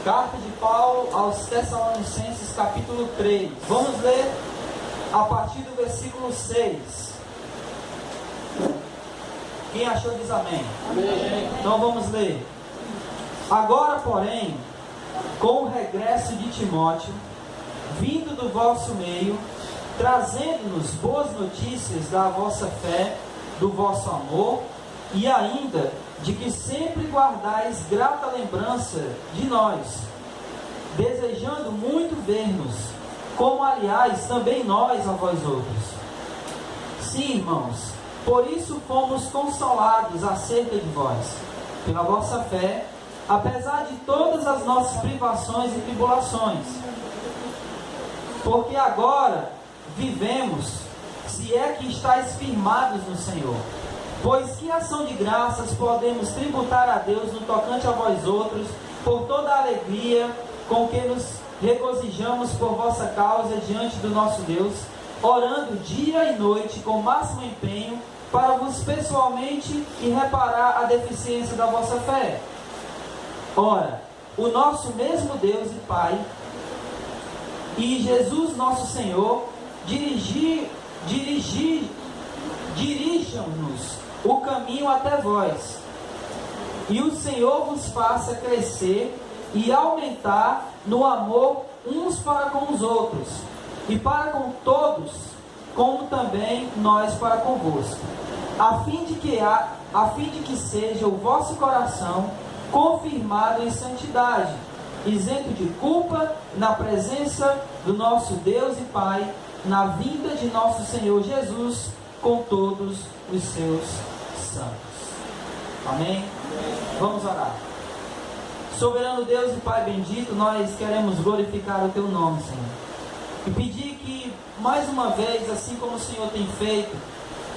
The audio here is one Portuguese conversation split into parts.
Carta de Paulo aos Tessalonicenses, capítulo 3. Vamos ler a partir do versículo 6. Quem achou diz amém. Amém. Então vamos ler. Agora, porém, com o regresso de Timóteo, vindo do vosso meio, trazendo-nos boas notícias da vossa fé, do vosso amor, e ainda de que sempre guardais grata lembrança de nós, desejando muito ver-nos, como aliás também nós a vós outros. Sim, irmãos, por isso fomos consolados acerca de vós, pela vossa fé, apesar de todas as nossas privações e tribulações. Porque agora vivemos, se é que estáis firmados no Senhor. Pois que ação de graças podemos tributar a Deus no tocante a vós outros, por toda a alegria com que nos regozijamos por vossa causa diante do nosso Deus, orando dia e noite com máximo empenho, para vos pessoalmente e reparar a deficiência da vossa fé. Ora, o nosso mesmo Deus e Pai, e Jesus nosso Senhor, dirijam-nos o caminho até vós, e o Senhor vos faça crescer e aumentar no amor uns para com os outros, e para com todos, como também nós para convosco, a fim de que seja o vosso coração confirmado em santidade, isento de culpa, na presença do nosso Deus e Pai, na vinda de nosso Senhor Jesus, com todos os seus santos. Amém? Vamos orar. Soberano Deus e Pai bendito, nós queremos glorificar o Teu nome, Senhor, e pedir que, mais uma vez, assim como o Senhor tem feito,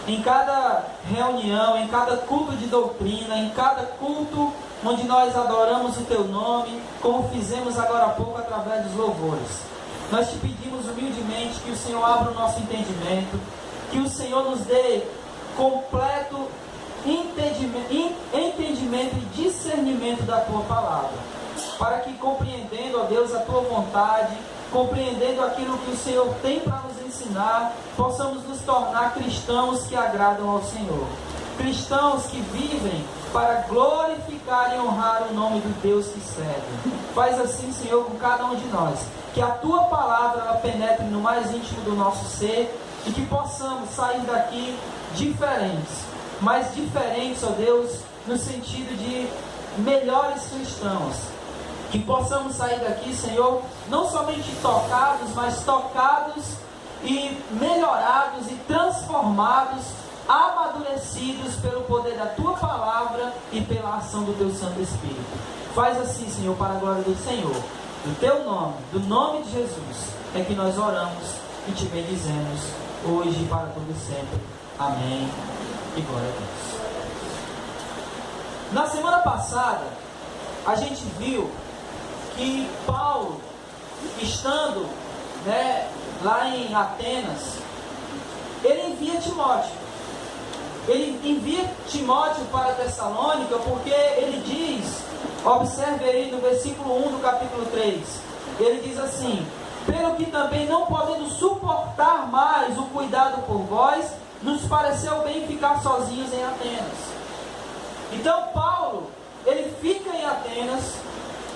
em cada reunião, em cada culto de doutrina, em cada culto onde nós adoramos o Teu nome, como fizemos agora há pouco através dos louvores, nós Te pedimos humildemente que o Senhor abra o nosso entendimento, que o Senhor nos dê completo entendimento e discernimento da Tua palavra, para que, compreendendo, ó Deus, a Tua vontade, compreendendo aquilo que o Senhor tem para nos ensinar, possamos nos tornar cristãos que agradam ao Senhor, cristãos que vivem para glorificar e honrar o nome do Deus que serve. Faz assim, Senhor, com cada um de nós, que a Tua palavra ela penetre no mais íntimo do nosso ser, e que possamos sair daqui diferentes, mas diferentes, ó Deus, no sentido de melhores cristãos, que possamos sair daqui, Senhor, não somente tocados, mas tocados e melhorados e transformados, amadurecidos pelo poder da Tua palavra e pela ação do Teu Santo Espírito. Faz assim, Senhor, para a glória do Senhor, do Teu nome, do nome de Jesus, é que nós oramos e Te bendizemos, hoje e para todo sempre. Amém e glória a Deus. Na semana passada, a gente viu que Paulo, estando lá em Atenas, ele envia Timóteo. Ele envia Timóteo para Tessalônica porque ele diz, observe aí no versículo 1 do capítulo 3, ele diz assim: pelo que também não podendo suportar mais o cuidado por vós, nos pareceu bem ficar sozinhos em Atenas. Então Paulo, ele fica em Atenas,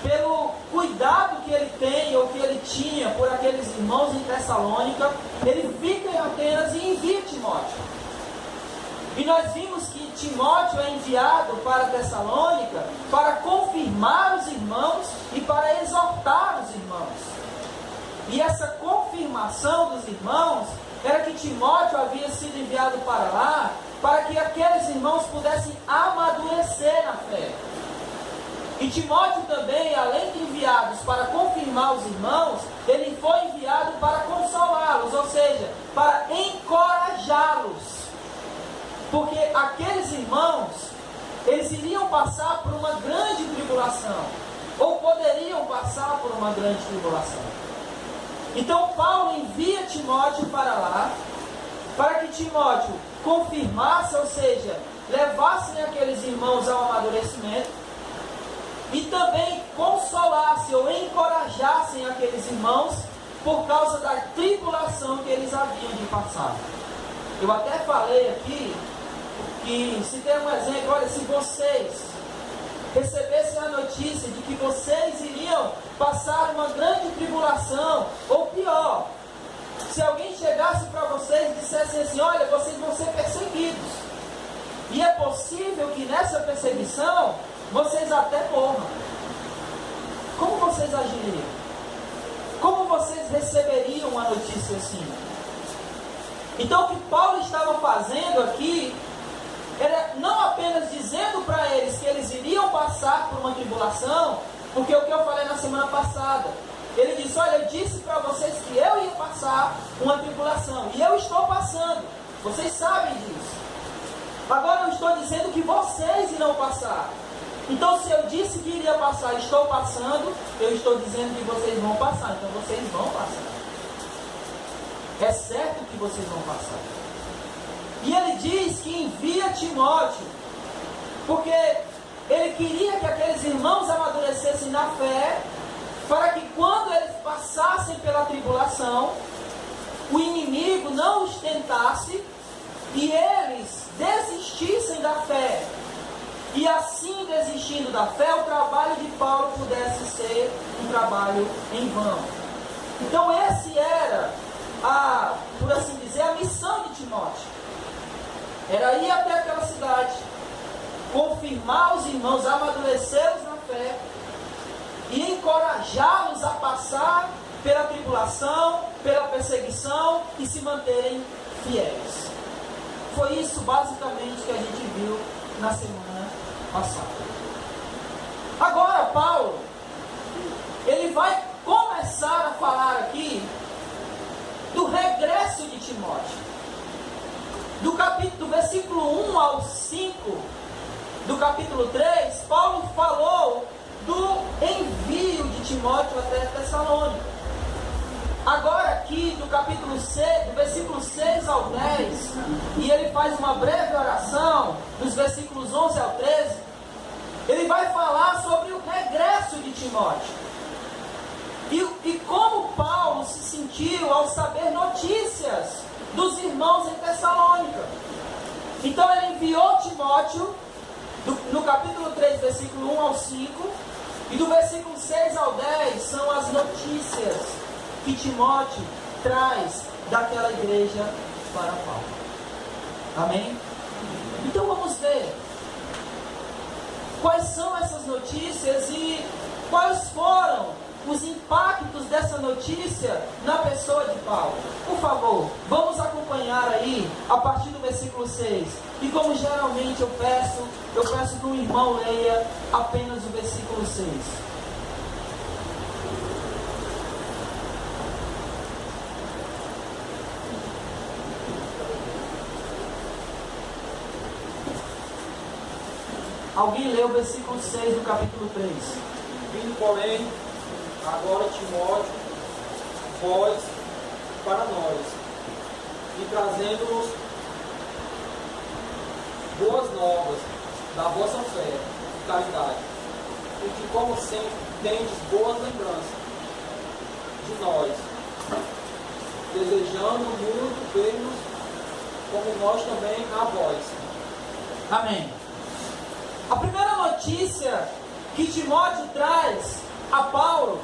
pelo cuidado que ele tem, ou que ele tinha por aqueles irmãos em Tessalônica, ele fica em Atenas e envia Timóteo. E nós vimos que Timóteo é enviado para Tessalônica para confirmar os irmãos e para exortar os irmãos. E essa confirmação dos irmãos era que Timóteo havia sido enviado para lá, para que aqueles irmãos pudessem amadurecer na fé. E Timóteo também, além de enviados para confirmar os irmãos, ele foi enviado para consolá-los, ou seja, para encorajá-los. Porque aqueles irmãos, eles iriam passar por uma grande tribulação, ou poderiam passar por uma grande tribulação. Então Paulo envia Timóteo para lá, para que Timóteo confirmasse, ou seja, levassem aqueles irmãos ao amadurecimento, e também consolassem ou encorajassem aqueles irmãos por causa da tribulação que eles haviam de passar. Eu até falei aqui que, se der um exemplo, olha, se vocês recebessem a notícia de que vocês iriam passar uma grande tribulação, ou pior, se alguém chegasse para vocês e dissesse assim, olha, vocês vão ser perseguidos, e é possível que nessa perseguição vocês até morram, como vocês agiriam? Como vocês receberiam uma notícia assim? Então o que Paulo estava fazendo aqui era não apenas dizendo para eles que eles iriam passar por uma tribulação, porque o que eu falei na semana passada, ele disse, olha, eu disse para vocês que eu ia passar uma tribulação, e eu estou passando, vocês sabem disso. Agora eu estou dizendo que vocês irão passar. Então, se eu disse que iria passar, estou passando, eu estou dizendo que vocês vão passar, então vocês vão passar. É certo que vocês vão passar. E ele diz que envia Timóteo, porque ele queria que aqueles irmãos amadurecessem na fé, para que quando eles passassem pela tribulação, o inimigo não os tentasse e eles desistissem da fé. E assim, desistindo da fé, o trabalho de Paulo pudesse ser um trabalho em vão. Então esse era, por assim dizer, a missão de Timóteo. Era ir até aquela cidade, confirmar os irmãos, amadurecê-los na fé, e encorajá-los a passar pela tribulação, pela perseguição, e se manterem fiéis. Foi isso basicamente que a gente viu na semana passada. Agora Paulo, ele vai começar a falar aqui do regresso de Timóteo. Do versículo 1 ao 5 do capítulo 3, Paulo falou do envio de Timóteo até Tessalônica. Agora aqui do capítulo 6, do versículo 6 ao 10, e ele faz uma breve oração, dos versículos 11 ao 13, ele vai falar sobre o regresso de Timóteo. E como Paulo se sentiu ao saber notícias dos irmãos em Tessalônica. Então ele enviou Timóteo, no capítulo 3, versículo 1 ao 5, e do versículo 6 ao 10 são as notícias que Timóteo traz daquela igreja para Paulo. Amém? Então vamos ver quais são essas notícias e quais foram os impactos dessa notícia na pessoa de Paulo. Por favor, vamos acompanhar aí a partir do versículo 6. E como geralmente eu peço que um irmão leia apenas o versículo 6. Alguém lê o versículo 6 do capítulo 3. Vindo, porém, agora Timóteo, vós para nós, e trazendo-nos boas novas da vossa fé e caridade, e que, como sempre, tendes boas lembranças de nós, desejando muito ver-nos, como nós também a vós. Amém. A primeira notícia que Timóteo traz a Paulo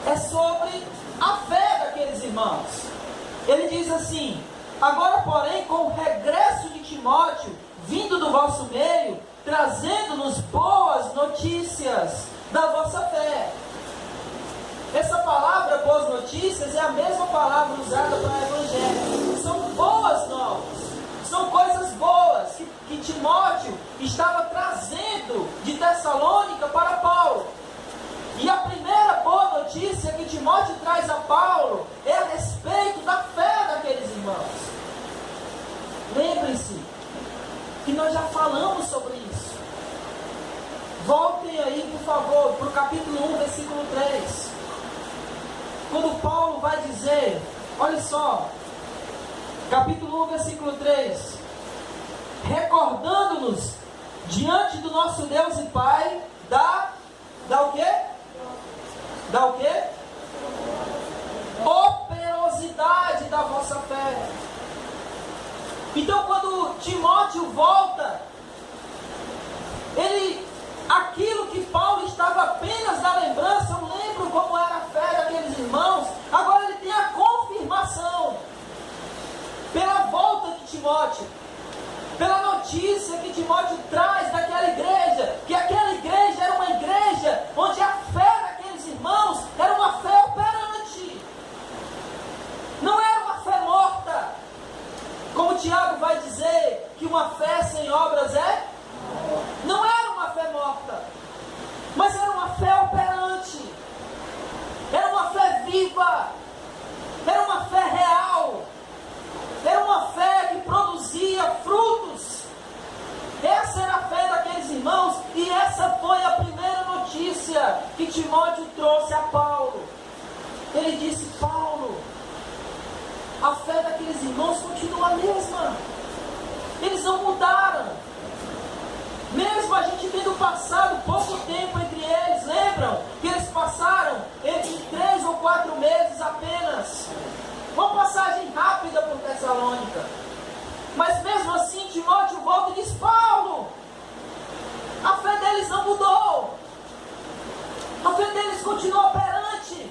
é sobre a fé daqueles irmãos. Ele diz assim: agora, porém, com o regresso de Timóteo, vindo do vosso meio, trazendo-nos boas notícias da vossa fé. Essa palavra, boas notícias, é a mesma palavra usada para evangelho. São boas novas, são coisas boas que Timóteo estava trazendo de Tessalônica para Paulo. E a primeira boa notícia que Timóteo traz a Paulo é a respeito da fé daqueles irmãos. Lembrem-se que nós já falamos sobre isso. Voltem aí, por favor, para o capítulo 1, versículo 3. Quando Paulo vai dizer, olha só, capítulo 1, versículo 3, recordando-nos diante do nosso Deus e Pai da o quê? Da o quê? Operosidade da vossa fé. Então, quando Timóteo volta, aquilo que Paulo estava apenas na lembrança, eu lembro como era a fé daqueles irmãos, agora ele tem a confirmação, pela volta de Timóteo, pela notícia que Timóteo traz daquela igreja, que aquela igreja era uma igreja onde a fé daqueles irmãos era uma fé operante, não era uma fé morta, como Tiago vai dizer, que uma fé sem obras não era uma fé morta, mas era uma fé operante, era uma fé viva, era uma fé real, era uma fé que produzia frutos. Essa era a fé daqueles irmãos, e essa foi a primeira notícia que Timóteo trouxe a Paulo. Ele disse: Paulo, a fé daqueles irmãos continua a mesma, eles não mudaram, mesmo a gente tendo passado pouco tempo entre eles. Lembram que eles passaram entre 3 ou 4 meses apenas, uma passagem rápida por Tessalônica, mas mesmo assim Timóteo volta e diz: Paulo, a fé deles não mudou, a fé deles continua operante,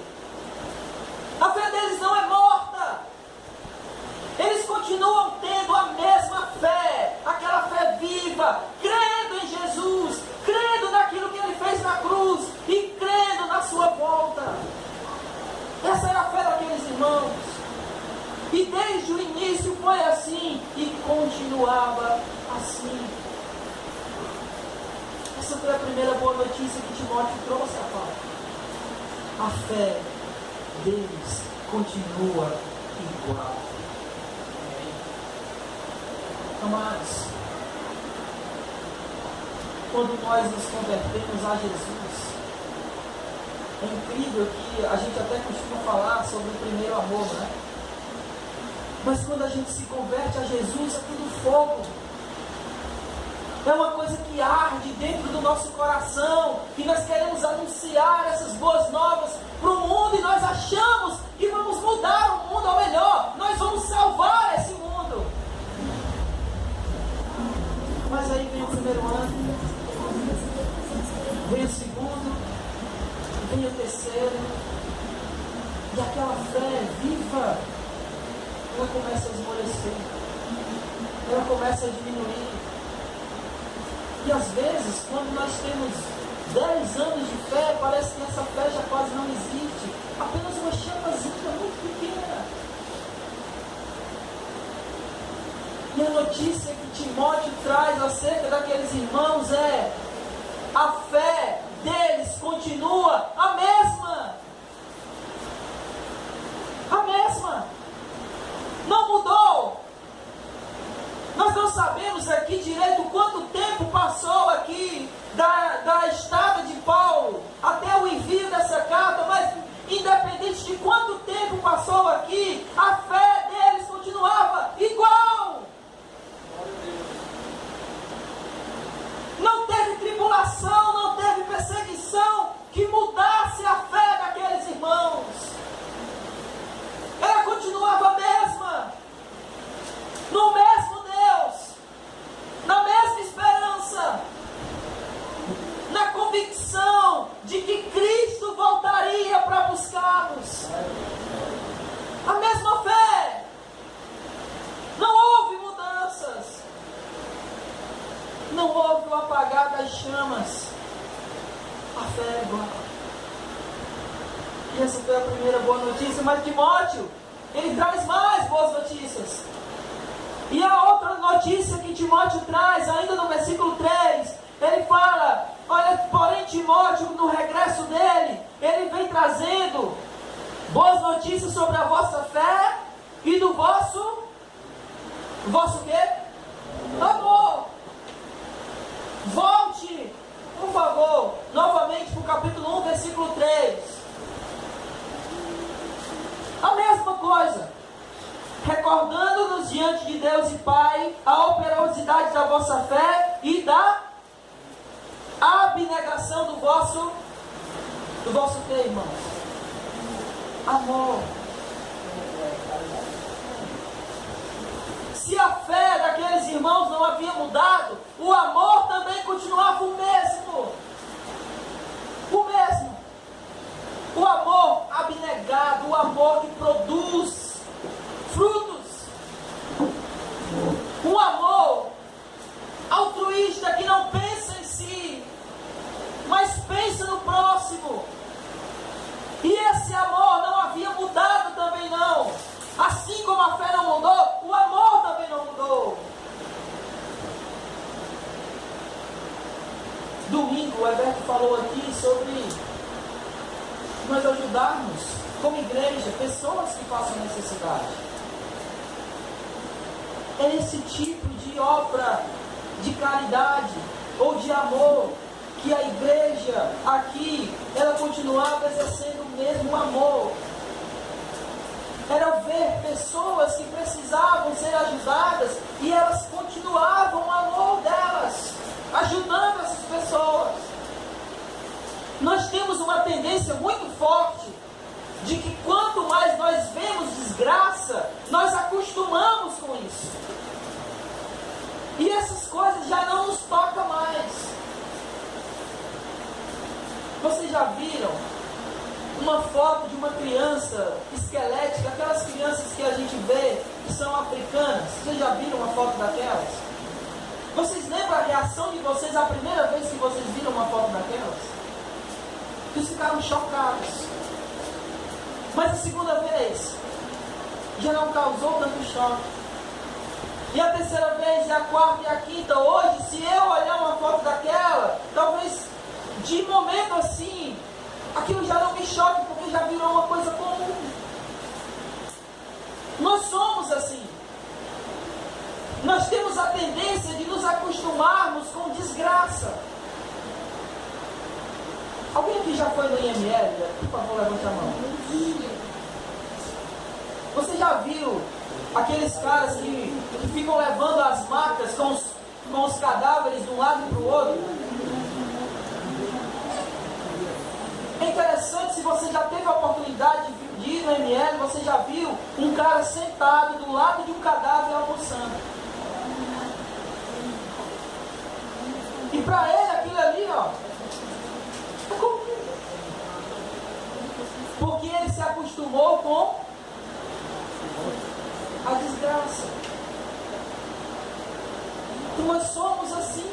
a fé deles não é morta, eles continuam tendo a mesma fé, aquela fé viva, crendo em Jesus, crendo naquilo que Ele fez na cruz e crendo na sua volta. Essa era a fé daqueles irmãos, e desde o início foi assim e continuava assim. Essa foi a primeira boa notícia que Timóteo trouxe a Paulo. A fé deles continua igual. Amados, quando nós nos convertemos a Jesus, é incrível que a gente até costuma falar sobre o primeiro amor, né? Mas quando a gente se converte a Jesus, é tudo fogo. É uma coisa que arde dentro do nosso coração, e nós queremos anunciar essas boas novas para o mundo, e nós achamos que vamos mudar o mundo ao melhor, nós vamos salvar esse mundo. Mas aí vem o primeiro ano, vem o segundo, vem o terceiro, e aquela fé viva, ela começa a esmorecer, ela começa a diminuir. E às vezes, quando nós temos 10 anos de fé, parece que essa fé já quase não existe, apenas uma chamazinha muito pequena. E a notícia que Timóteo traz acerca daqueles irmãos é: a fé deles continua a mesma. A mesma. Não mudou. Nós não sabemos aqui direito quanto tempo passou aqui da estada de Paulo até o envio dessa carta, mas independente de quanto tempo passou aqui, a fé deles continuava igual. Não teve tribulação, não teve perseguição que mudasse a fé daqueles irmãos. Ela continuava a mesma, no mesmo Deus, na mesma esperança, na convicção de que Cristo voltaria para buscá-los. A mesma fé. Não houve mudanças. Não houve o apagar das chamas. A fé é igual. E essa foi a primeira boa notícia. Mas Timóteo, ele traz mais boas notícias. E a outra notícia que Timóteo traz, ainda no versículo 3, ele fala: olha, porém Timóteo, no regresso dele, ele vem trazendo boas notícias sobre a vossa fé e do vosso quê? Amor. Volte, por favor, novamente para o capítulo 1, versículo 3. A mesma coisa. Recordando-nos diante de Deus e Pai a operosidade da vossa fé e da abnegação do vosso Do vosso quê, irmãos? Amor. Se a fé daqueles irmãos não havia mudado, o amor também continuava o mesmo. O mesmo. O amor abnegado, o amor que produz frutos. Um amor altruísta que não pensa em si, mas pensa no próximo. E esse amor não havia mudado também não. Assim como a fé não mudou, o amor também não mudou. Domingo, o Heberto falou aqui sobre nós ajudarmos, como igreja, pessoas que passam necessidade. É esse tipo de obra de caridade ou de amor que a igreja aqui, ela continuava exercendo o mesmo amor. Era ver pessoas que precisavam ser ajudadas e elas continuavam o amor delas, ajudando essas pessoas. Nós temos uma tendência muito forte de que quanto mais nós vemos desgraça, nós acostumamos com isso. E essas coisas já não nos tocam mais. Vocês já viram uma foto de uma criança esquelética, aquelas crianças que a gente vê que são africanas? Vocês já viram uma foto daquelas? Vocês lembram a reação de vocês a primeira vez que vocês viram uma foto daquelas? Vocês ficaram chocados. Mas a segunda vez já não causou tanto choque. E a terceira vez, e a quarta e a quinta. Hoje, se eu olhar uma foto daquela, talvez de momento assim, aquilo já não me choque, porque já virou uma coisa comum. Nós somos assim. Nós temos a tendência de nos acostumarmos com desgraça. Alguém aqui já foi no IML? Por favor, levante a mão. Você já viu aqueles caras que ficam levando as macas com os cadáveres de um lado para o outro? É interessante, se você já teve a oportunidade de ir no IML, você já viu um cara sentado do lado de um cadáver almoçando. E para ele aquilo ali, ó, é comida. Porque ele se acostumou com a desgraça. Então nós somos assim.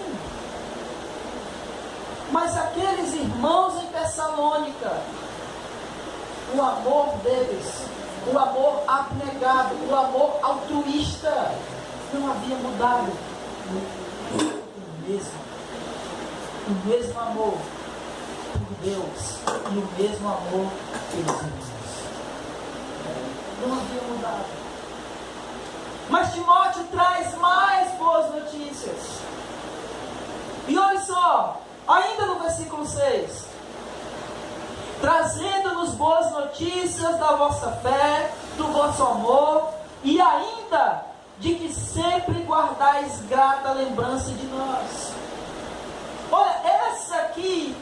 Mas aqueles irmãos em Tessalônica, o amor deles, o amor abnegado, o amor altruísta, não havia mudado. O mesmo amor por Deus e o mesmo amor pelos irmãos. Não havia mudado. Mas Timóteo traz mais boas notícias. E olha só, ainda no versículo 6. Trazendo-nos boas notícias da vossa fé, do vosso amor, e ainda de que sempre guardais grata lembrança de nós. Olha, essa aqui,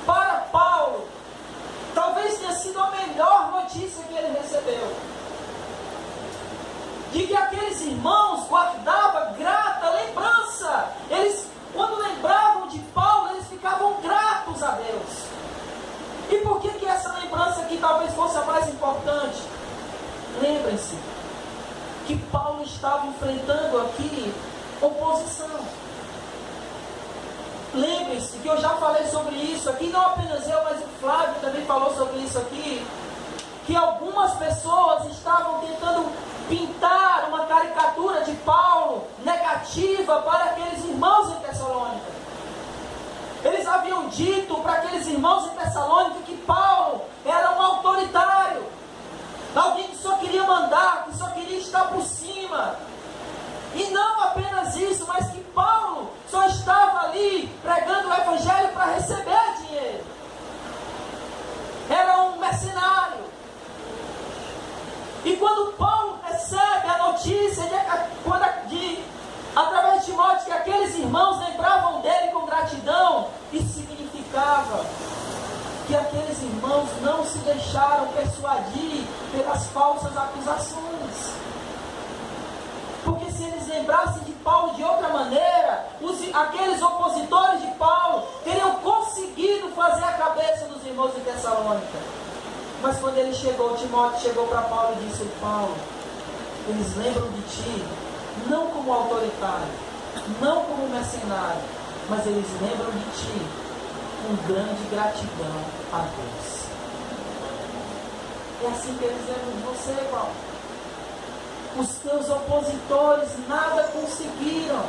para Paulo, talvez tenha sido a melhor notícia que ele recebeu. De que aqueles irmãos guardavam grata lembrança. Eles, quando lembravam de Paulo, eles ficavam gratos a Deus. E por que essa lembrança aqui talvez fosse a mais importante? Lembrem-se que Paulo estava enfrentando aqui oposição. Lembrem-se que eu já falei sobre isso aqui, não apenas eu, mas o Flávio também falou sobre isso aqui, que algumas pessoas estavam tentando pintar uma caricatura de Paulo negativa para aqueles irmãos em Tessalônica. Eles haviam dito para aqueles irmãos em Tessalônica que Paulo era um autoritário, alguém que só queria mandar, que só queria estar por cima. E não apenas isso, mas que Paulo só estava ali pregando o evangelho para receber dinheiro. Era um mercenário. E quando Paulo recebe a notícia através de Timóteo, que aqueles irmãos lembravam dele com gratidão, isso significava que aqueles irmãos deixaram persuadir pelas falsas acusações. Porque se eles lembrassem de Paulo de outra maneira, aqueles opositores de Paulo teriam conseguido fazer a cabeça dos irmãos de Tessalônica. Mas quando ele chegou, Timóteo chegou para Paulo e disse: Paulo, eles lembram de ti, não como autoritário, não como mercenário, mas eles lembram de ti com grande gratidão a Deus. É assim que eles lembram de você, Paulo. Os teus opositores nada conseguiram,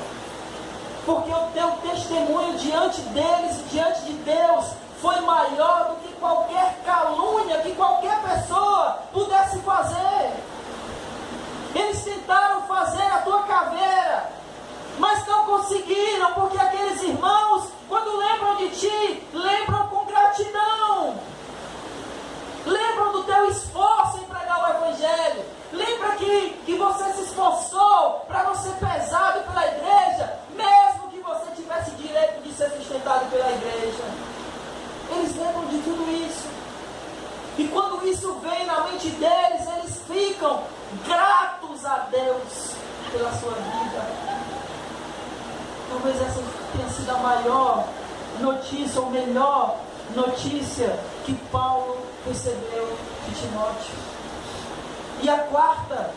porque o teu testemunho diante deles e diante de Deus foi maior do que qualquer calúnia que qualquer pessoa pudesse fazer. Eles tentaram fazer a tua caveira, mas não conseguiram, porque aqueles irmãos, quando lembram de ti, lembram com gratidão. Lembram do teu esforço em pregar o Evangelho. Lembra que você se esforçou para não ser pesado pela igreja, mesmo que você tivesse direito de ser sustentado pela igreja. Eles lembram de tudo isso. E quando isso vem na mente deles, eles ficam gratos a Deus pela sua vida. Talvez essa tenha sido a maior notícia, ou melhor notícia que Paulo recebeu de Timóteo. E a quarta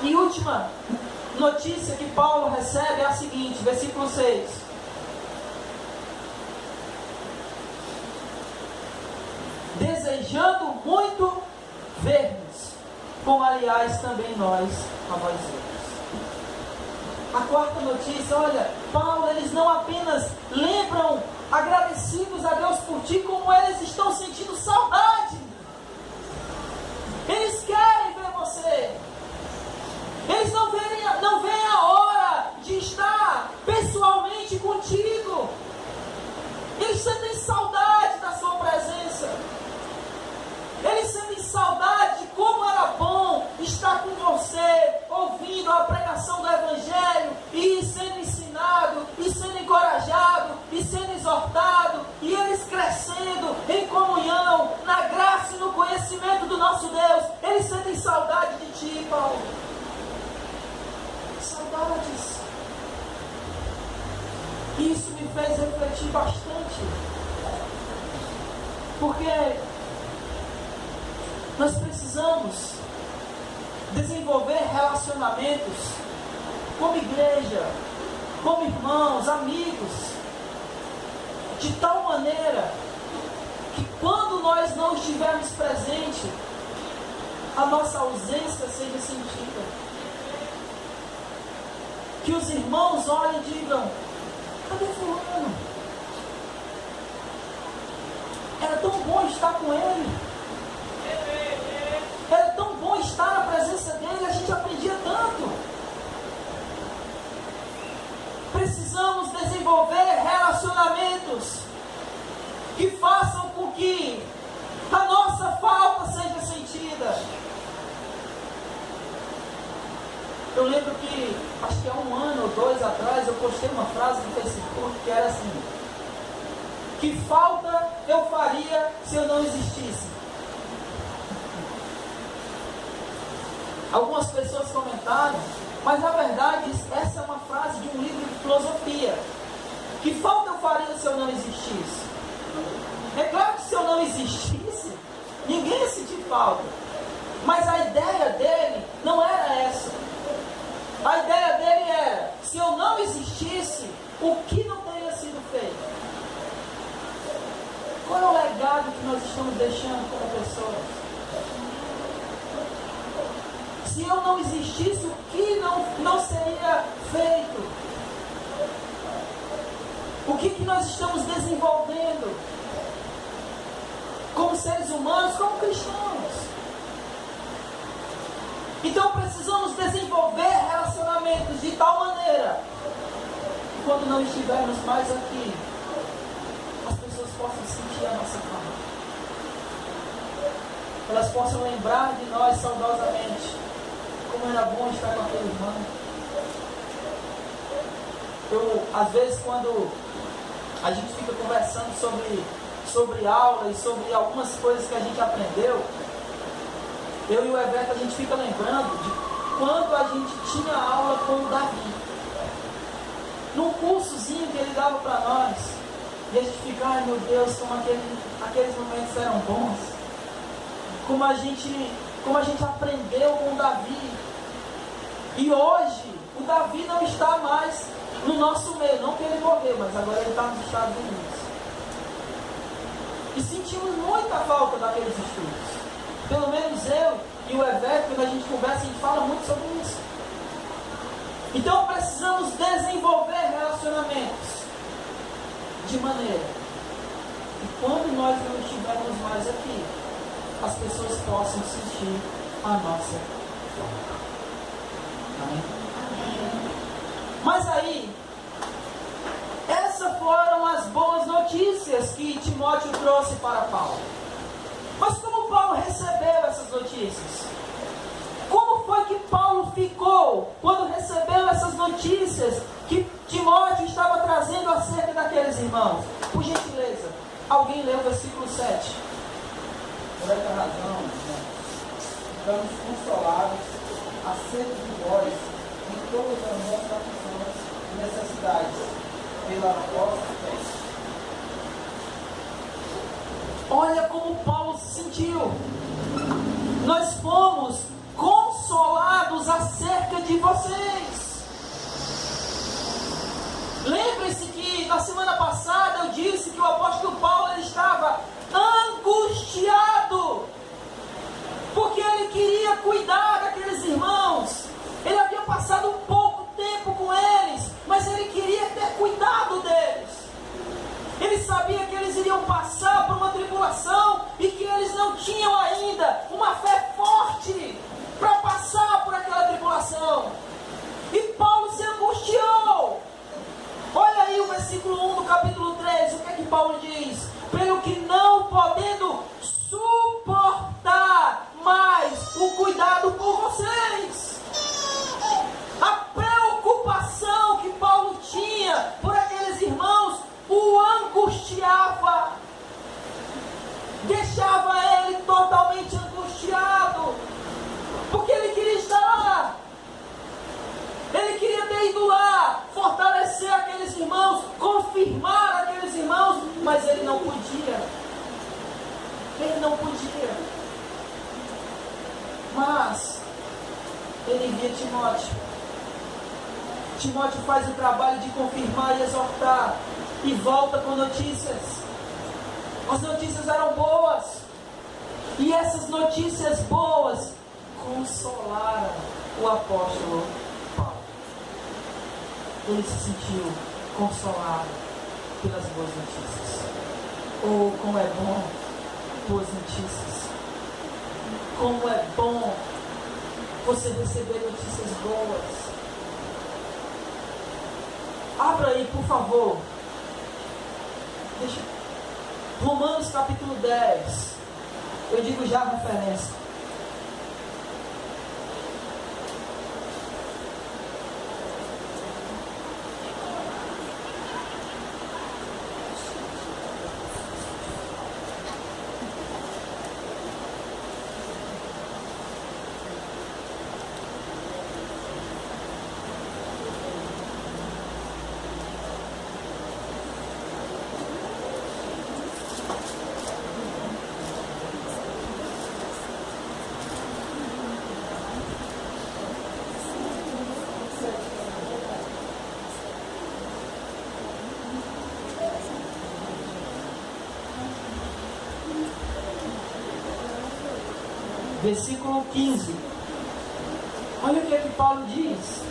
e última notícia que Paulo recebe é a seguinte, versículo 6. Desejando muito ver-nos, como aliás também nós a vós outros. A quarta notícia, olha, Paulo, eles não apenas lembram agradecidos a Deus por ti, como eles estão sentindo saudade. Eles querem ver você. Eles não veem a hora de estar pessoalmente contigo. Eles sentem saudade da sua presença. Eles sentem saudade de como era bom estar com você, ouvindo a pregação do Evangelho, e sendo ensinado, e sendo encorajado, e sendo exortado, e eles crescendo em comunhão, na graça e no conhecimento do nosso Deus. Eles sentem saudade de ti, Paulo. Saudades. Isso me fez refletir bastante. Porque nós precisamos desenvolver relacionamentos como igreja, como irmãos, amigos, de tal maneira que quando nós não estivermos presentes, a nossa ausência seja sentida. Que os irmãos olhem e digam: cadê fulano? Era tão bom estar com ele. Era tão bom estar na presença dele, a gente aprendia tanto. Precisamos desenvolver relacionamentos que façam com que a nossa falta seja sentida. Eu lembro que, acho que há 1 ano ou 2 atrás, eu postei uma frase no Facebook que era assim: que falta eu faria se eu não existisse? Algumas pessoas comentaram, mas na verdade essa é uma frase de um livro de filosofia. Que falta eu faria se eu não existisse? É claro que se eu não existisse, ninguém ia sentir falta. Mas a ideia dele não era essa. A ideia dele era: se eu não existisse, o que não teria sido feito? Qual é o legado que nós estamos deixando para pessoas? Se eu não existisse, o que não seria feito? O que nós estamos desenvolvendo como seres humanos, como cristãos? Então precisamos desenvolver relacionamentos de tal maneira que quando não estivermos mais aqui, as pessoas possam sentir a nossa falta. Elas possam lembrar de nós saudosamente. Como era bom estar com aquele irmão. Às vezes, quando a gente fica conversando sobre aula e sobre algumas coisas que a gente aprendeu, eu e o Everton, a gente fica lembrando de quando a gente tinha aula com o Davi. Num cursozinho que ele dava para nós. E a gente fica, ai meu Deus, como aqueles momentos eram bons. Como a gente aprendeu com o Davi. E hoje, o Davi não está mais no nosso meio. Não que ele morreu, mas agora ele está nos Estados Unidos. E sentimos muita falta daqueles estudos. Pelo menos eu e o Everton, quando a gente conversa, a gente fala muito sobre isso. Então precisamos desenvolver relacionamentos de maneira que quando nós não estivermos mais aqui, as pessoas possam sentir a nossa falta. Amém? Mas aí, essas foram as boas notícias que Timóteo trouxe para Paulo. Mas como Paulo recebeu essas notícias? Como foi que Paulo ficou quando recebeu essas notícias que Timóteo estava trazendo acerca daqueles irmãos? Por gentileza, alguém lê o versículo 7. Por essa razão, estamos consolados acerca de vós em todas as nossas aflições e necessidades, pela vossa fé. Olha como Paulo se sentiu. Nós fomos consolados acerca de vocês. Lembre-se que na semana passada eu disse que o apóstolo Paulo ele estava angustiado, porque ele queria cuidar daqueles irmãos. Ele havia passado um pouco tempo com eles, mas ele queria ter cuidado deles. Ele sabia que eles iriam passar por uma tribulação e que eles não tinham ainda uma fé forte para passar por aquela tribulação. E Paulo se angustiou. Olha aí o versículo 1 do capítulo 3, o que é que Paulo diz? Pelo que não podendo suportar mais o cuidado por vocês. A preocupação que Paulo tinha por aqueles irmãos o angustiava, deixava ele totalmente angustiado, porque ele queria estar lá, ele queria ter ido lá, fortalecer aqueles irmãos, confirmar aqueles irmãos, mas ele não podia, mas ele envia Timóteo faz o trabalho de confirmar e exortar, e volta com notícias. As notícias eram boas, e essas notícias boas consolaram o apóstolo Paulo. Ele se sentiu consolado pelas boas notícias. Oh, como é bom boas notícias. Como é bom você receber notícias boas. Abra aí, por favor. Romanos capítulo 10. Eu digo já a referência. Versículo 15. Olha o que é que Paulo diz.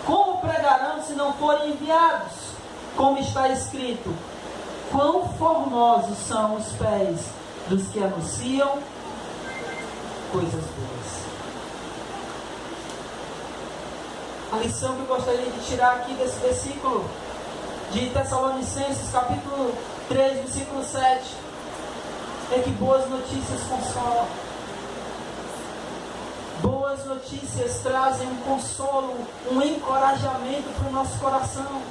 Como pregarão se não forem enviados? Como está escrito: quão formosos são os pés dos que anunciam coisas boas. A lição que eu gostaria de tirar aqui desse versículo de Tessalonicenses, capítulo 3, versículo 7, é que boas notícias consolam. Boas notícias trazem um consolo, um encorajamento para o nosso coração.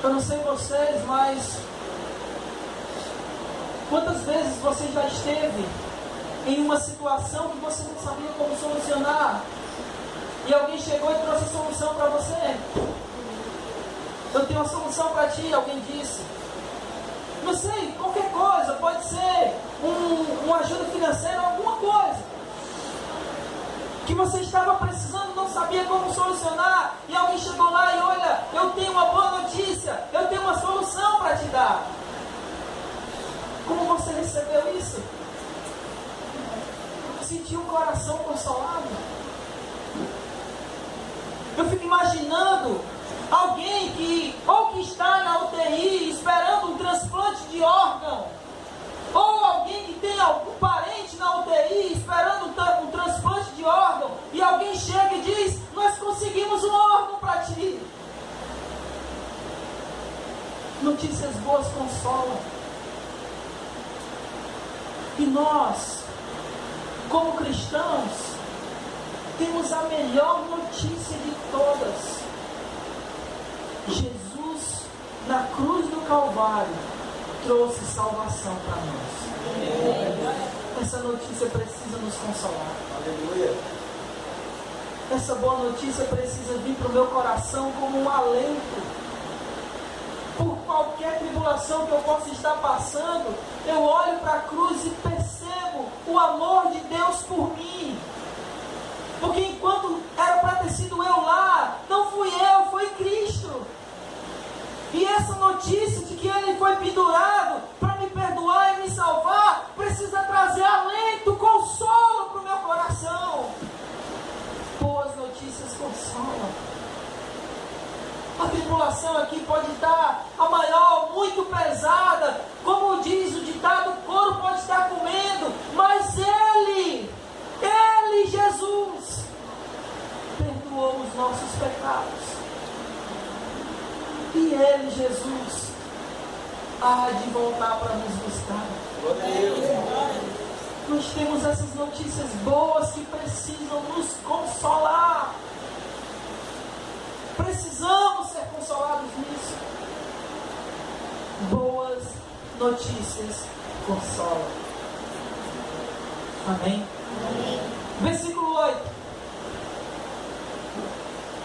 Eu não sei vocês, mas quantas vezes você já esteve em uma situação que você não sabia como solucionar e alguém chegou e trouxe a solução para você? Eu tenho uma solução para ti, alguém disse. Não sei, qualquer coisa, pode ser uma ajuda financeira, alguma coisa que você estava precisando, não sabia como solucionar, e alguém chegou lá e olha, eu tenho uma boa notícia, eu tenho uma solução para te dar. Como você recebeu isso? Sentiu o coração consolado? Eu fico imaginando alguém que está na UTI esperando um transplante de órgão, ou alguém que tem algum parente na UTI esperando um transplante de órgão, e alguém chega e diz: nós conseguimos um órgão para ti. Notícias boas consolam. E nós, como cristãos, temos a melhor notícia de todas. Jesus, na cruz do Calvário, trouxe salvação para nós. Essa notícia precisa nos consolar. Aleluia. Essa boa notícia precisa vir para o meu coração como um alento. Por qualquer tribulação que eu possa estar passando, eu olho para a cruz e percebo o amor de Deus por mim. Porque enquanto era para ter sido eu lá, não fui eu, foi Cristo. E essa notícia de que Ele foi pendurado para me perdoar e me salvar, precisa trazer alento, consolo para o meu coração. Boas notícias consolam. A tribulação aqui pode estar a maior, muito pesada, como diz o ditado, o couro pode estar comendo, mas Ele, Jesus, perdoou os nossos pecados. E Ele, Jesus, há de voltar para nos buscar. Nós temos essas notícias boas que precisam nos consolar. Precisamos ser consolados nisso. Boas notícias consolam. Amém? Amém. Versículo 8.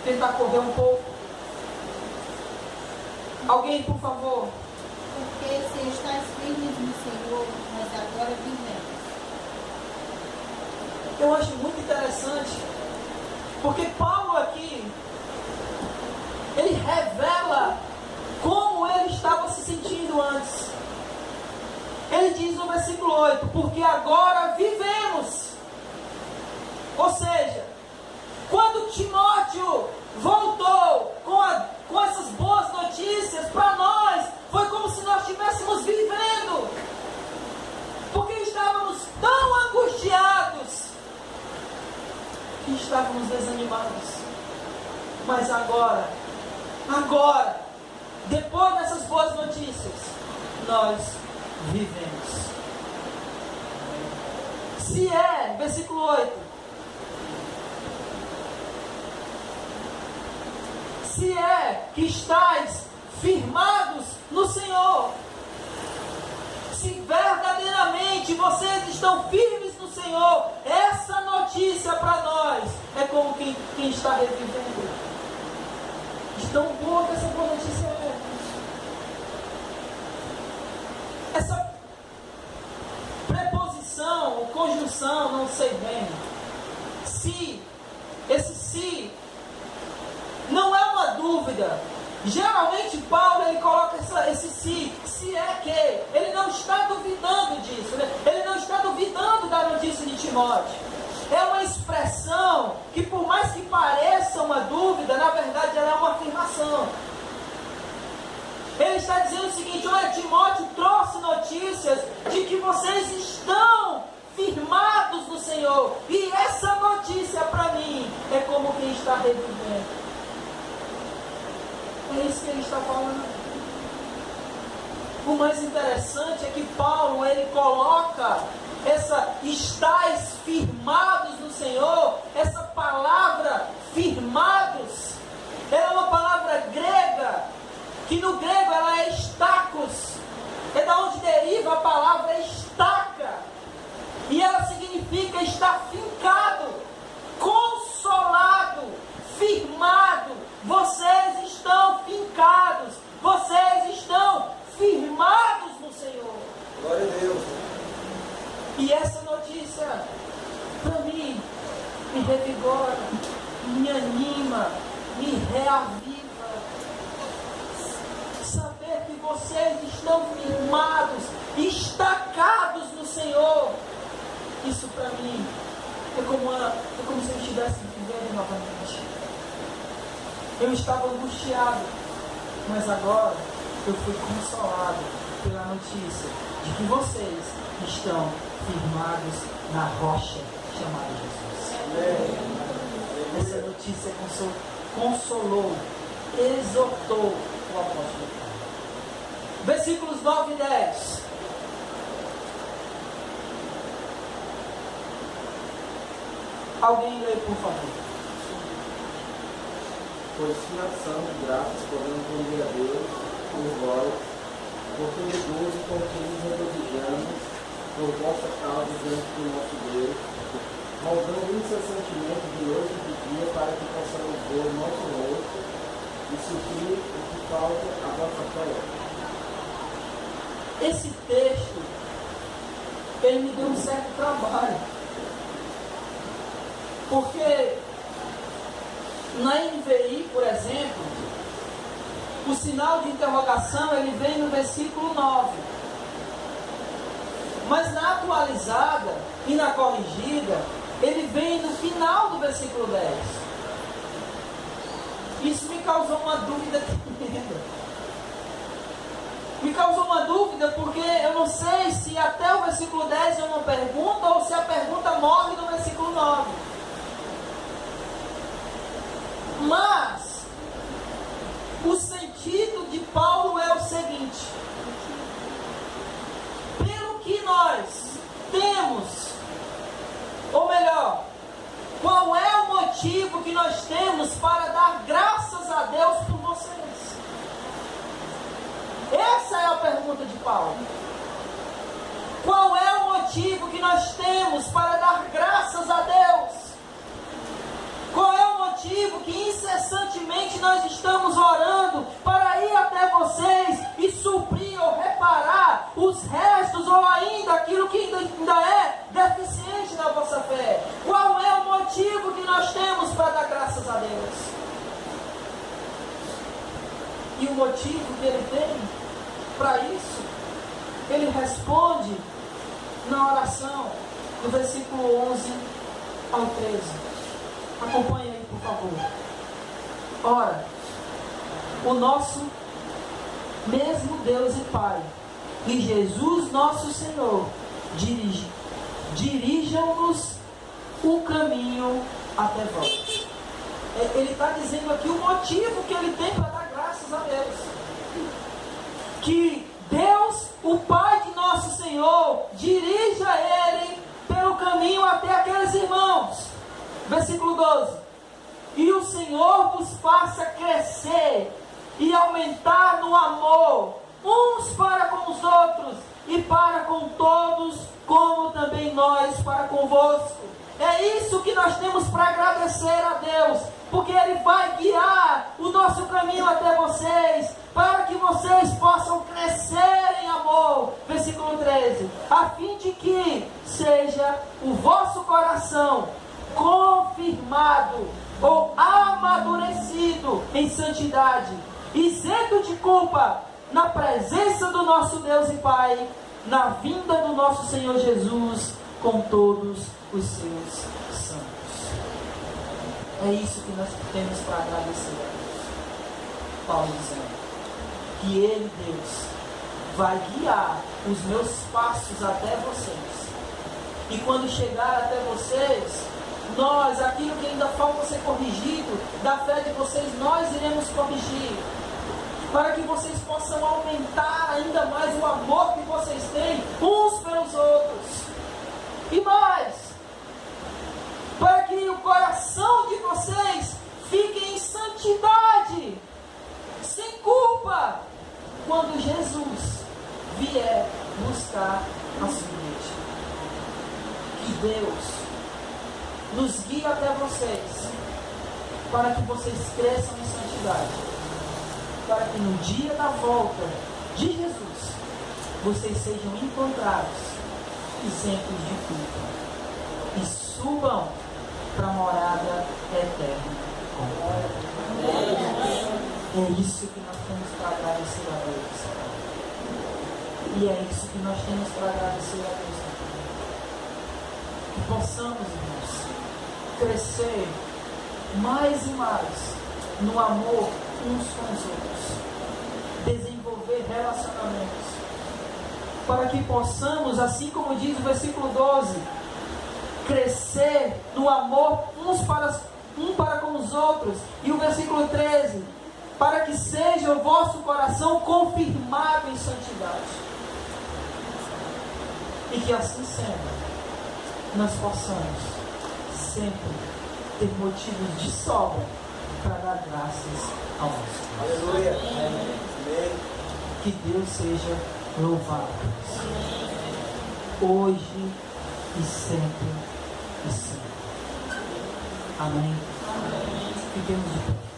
Tentar correr um pouco. Alguém, por favor. Porque se estás firmes no Senhor, nós agora vivemos. Eu acho muito interessante, porque Paulo aqui, ele revela como ele estava se sentindo antes. Ele diz no versículo 8, porque agora vivemos. Ou seja, quando Timóteo voltou com essas boas notícias para nós, foi como se nós estivéssemos vivendo. Porque estávamos tão angustiados que estávamos desanimados. Mas agora, depois dessas boas notícias, nós vivemos. Se é, versículo 8, se é que estáis firmados no Senhor, se verdadeiramente vocês estão firmes no Senhor, essa notícia para nós é como quem está revivendo. Tão boa que essa boa notícia é. Essa preposição ou conjunção, não sei bem. Se, esse se, não é uma dúvida. Geralmente Paulo ele coloca esse se é que. Ele não está duvidando disso. Ele não está duvidando da notícia de Timóteo. É uma expressão que, por mais que pareça uma dúvida, na verdade ela é uma afirmação. Ele está dizendo o seguinte: olha, Timóteo trouxe notícias de que vocês estão firmados no Senhor. E essa notícia para mim é como quem está revivendo. É isso que ele está falando. O mais interessante é que Paulo, ele coloca essa estais firmados no Senhor, essa palavra firmados, ela é uma palavra grega, que no grego E essa notícia, para mim, me revigora, me anima, me reaviva. Saber que vocês estão firmados, estacados no Senhor. Isso para mim é como se eu estivesse vivendo novamente. Eu estava angustiado, mas agora eu fui consolado pela notícia de que vocês estão firmados na rocha chamada Jesus. Essa notícia consolou, exortou o apóstolo Paulo. Versículos 9 e 10. Alguém lê, por favor. Pois que ação de graças podemos render a Deus por vós, por todo gozo com que nos regozijamos por vossa causa diante do nosso Deus, rogando incessantemente de noite e de dia para que possamos ver o nosso rosto e suprir o que falta a vossa fé. Esse texto, ele me deu um certo trabalho. Porque na NVI, por exemplo, o sinal de interrogação ele vem no versículo 9. Mas na atualizada e na corrigida, ele vem no final do versículo 10. Isso me causou uma dúvida tremenda. Me causou uma dúvida porque eu não sei se até o versículo 10 é uma pergunta ou se a pergunta morre no versículo 9. Mas o sentido de Paulo é o seguinte: pelo que nós temos, ou melhor, qual é o motivo que nós temos para dar graças a Deus por vocês? Essa é a pergunta de Paulo. Qual é o motivo que nós temos para dar graças a Deus? Qual é o motivo que incessantemente nós estamos orando para ir até vocês e suprir ou reparar os restos ou ainda aquilo que ainda é deficiente na vossa fé? Qual é o motivo que nós temos para dar graças a Deus? E o motivo que ele tem para isso, ele responde na oração, do versículo 11 ao 13. Acompanhe aí, por favor. Ora, o nosso mesmo Deus e Pai, e Jesus nosso Senhor, dirijam-nos o caminho até vós. Ele está dizendo aqui o motivo que ele tem para dar graças a Deus. Que Deus, o Pai de nosso Senhor, dirija ele pelo caminho até aqueles irmãos. Versículo 12. E o Senhor vos faça crescer e aumentar no amor, uns para com os outros e para com todos, como também nós para convosco. É isso que nós temos para agradecer a Deus, porque Ele vai guiar o nosso caminho até vocês, para que vocês possam crescer em amor. Versículo 13. A fim de que seja o vosso coração confirmado ou amadurecido em santidade, isento de culpa, na presença do nosso Deus e Pai, na vinda do nosso Senhor Jesus, com todos os seus santos. É isso que nós temos para agradecer a Deus. Paulo dizendo que Ele, Deus, vai guiar os meus passos até vocês. E quando chegar até vocês, nós, aquilo que ainda falta ser corrigido, da fé de vocês, nós iremos corrigir, para que vocês possam aumentar ainda mais o amor que vocês têm uns pelos outros. E mais, para que o coração de vocês fique em santidade, sem culpa, quando Jesus vier buscar a sua igreja. Que Deus nos guie até vocês, para que vocês cresçam em santidade, para que no dia da volta de Jesus, vocês sejam encontrados isentos de culpa e subam para a morada eterna. É isso que nós temos para agradecer a Deus. E é isso que nós temos para agradecer a Deus. Que possamos, irmãos, crescer mais e mais no amor uns com os outros, desenvolver relacionamentos, para que possamos, assim como diz o versículo 12, crescer no amor um para com os outros, e o versículo 13, para que seja o vosso coração confirmado em santidade, e que assim sendo, nós possamos sempre ter motivos de sobra para dar graças ao nosso Deus. Aleluia. Que Deus seja louvado hoje e sempre e sempre. Amém. Fiquemos de pé.